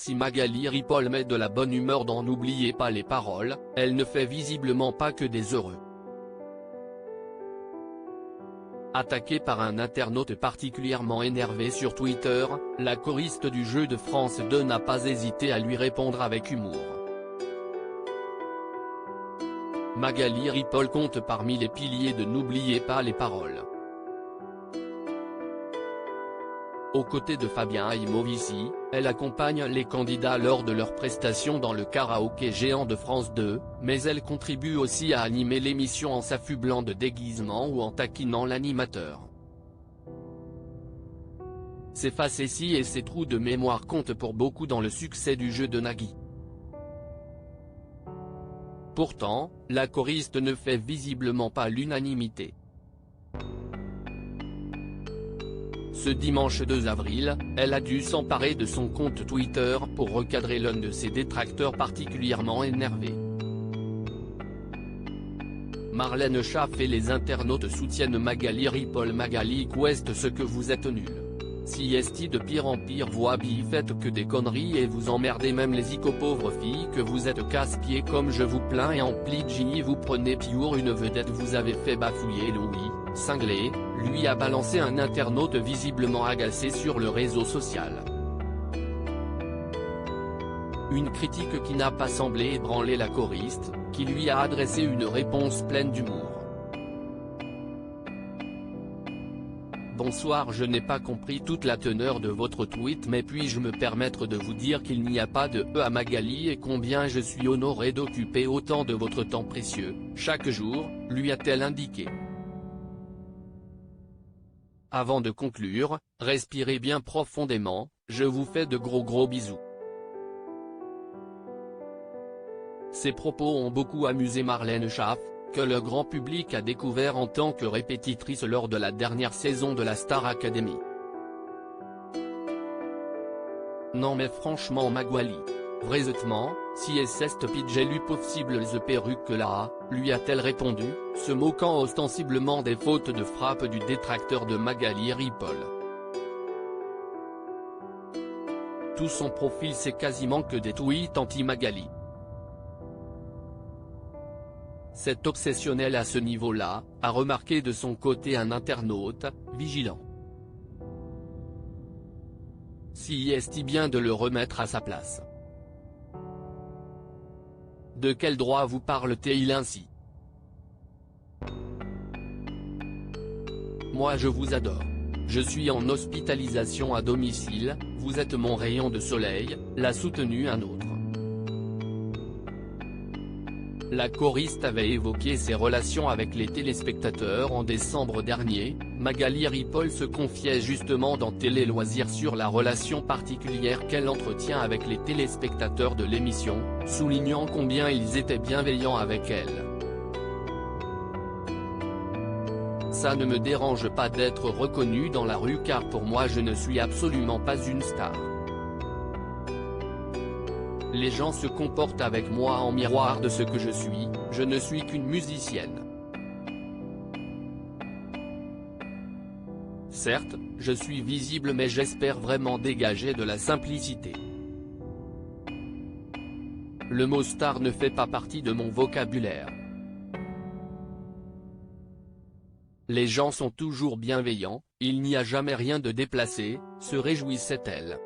Si Magali Ripoll met de la bonne humeur dans N'oubliez pas les paroles, elle ne fait visiblement pas que des heureux. Attaquée par un internaute particulièrement énervé sur Twitter, la choriste du jeu de France 2 n'a pas hésité à lui répondre avec humour. Magali Ripoll compte parmi les piliers de N'oubliez pas les paroles. Aux côtés de Fabien Aimovici, elle accompagne les candidats lors de leurs prestations dans le karaoké géant de France 2, mais elle contribue aussi à animer l'émission en s'affublant de déguisements ou en taquinant l'animateur. Ses facéties et ses trous de mémoire comptent pour beaucoup dans le succès du jeu de Nagui. Pourtant, la choriste ne fait visiblement pas l'unanimité. Ce dimanche 2 avril, elle a dû s'emparer de son compte Twitter pour recadrer l'un de ses détracteurs particulièrement énervés. Marlène Schaff et les internautes soutiennent Magali Ripoll. Magali Quest, ce que vous êtes nul. Si esti de pire en pire vous habille, faites que des conneries et vous emmerdez même les pauvres filles que vous êtes casse-pieds comme je vous plains et en pli vous prenez pure une vedette, vous avez fait bafouiller Louis, cinglé, lui a balancé un internaute visiblement agacé sur le réseau social. Une critique qui n'a pas semblé ébranler la choriste, qui lui a adressé une réponse pleine d'humour. Bonsoir, je n'ai pas compris toute la teneur de votre tweet, mais puis-je me permettre de vous dire qu'il n'y a pas de « à Magali et combien je suis honoré d'occuper autant de votre temps précieux, chaque jour », lui a-t-elle indiqué. Avant de conclure, respirez bien profondément, je vous fais de gros bisous. Ces propos ont beaucoup amusé Marlène Schaff, que le grand public a découvert en tant que répétitrice lors de la dernière saison de la Star Academy. Non mais franchement Magali, vraisemblablement, si est pidgelu possible the perruque là, lui a-t-elle répondu, se moquant ostensiblement des fautes de frappe du détracteur de Magali Ripoll. Tout son profil c'est quasiment que des tweets anti-Magali. C'est obsessionnel à ce niveau-là, a remarqué de son côté un internaute, vigilant. Si est-il bien de le remettre à sa place. De quel droit vous parle-t-il ainsi? Moi je vous adore. Je suis en hospitalisation à domicile, vous êtes mon rayon de soleil, l'a soutenu un autre. La choriste avait évoqué ses relations avec les téléspectateurs en décembre dernier. Magali Ripoll se confiait justement dans Télé Loisirs sur la relation particulière qu'elle entretient avec les téléspectateurs de l'émission, soulignant combien ils étaient bienveillants avec elle. Ça ne me dérange pas d'être reconnue dans la rue car pour moi je ne suis absolument pas une star. Les gens se comportent avec moi en miroir de ce que je ne suis qu'une musicienne. Certes, je suis visible mais j'espère vraiment dégager de la simplicité. Le mot star ne fait pas partie de mon vocabulaire. Les gens sont toujours bienveillants, il n'y a jamais rien de déplacé, se réjouissait-elle.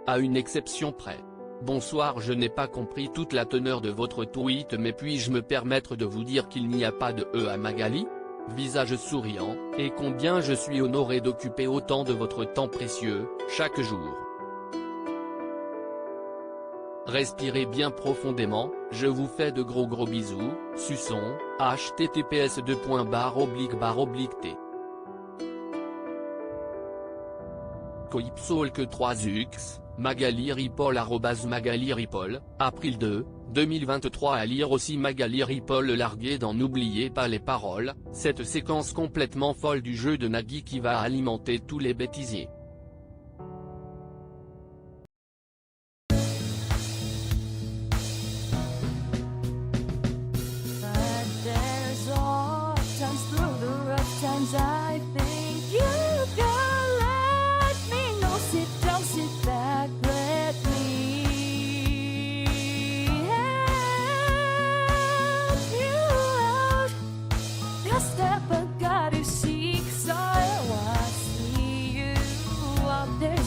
À une exception près. Bonsoir, je n'ai pas compris toute la teneur de votre tweet, mais puis-je me permettre de vous dire qu'il n'y a pas de « à Magali ?» Visage souriant, et combien je suis honoré d'occuper autant de votre temps précieux, chaque jour. Respirez bien profondément, je vous fais de gros bisous, suçons, https://t. Coipsolque 3x, Magali Ripoll @Magali Ripoll, April 2, 2023. À lire aussi Magali Ripoll larguée dans N'oubliez pas les paroles, cette séquence complètement folle du jeu de Nagui qui va alimenter tous les bêtisiers. I think you can let me know. Sit down,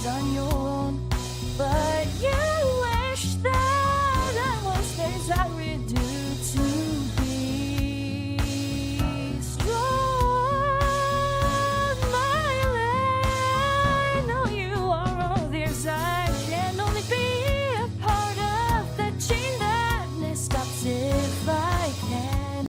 agneaux.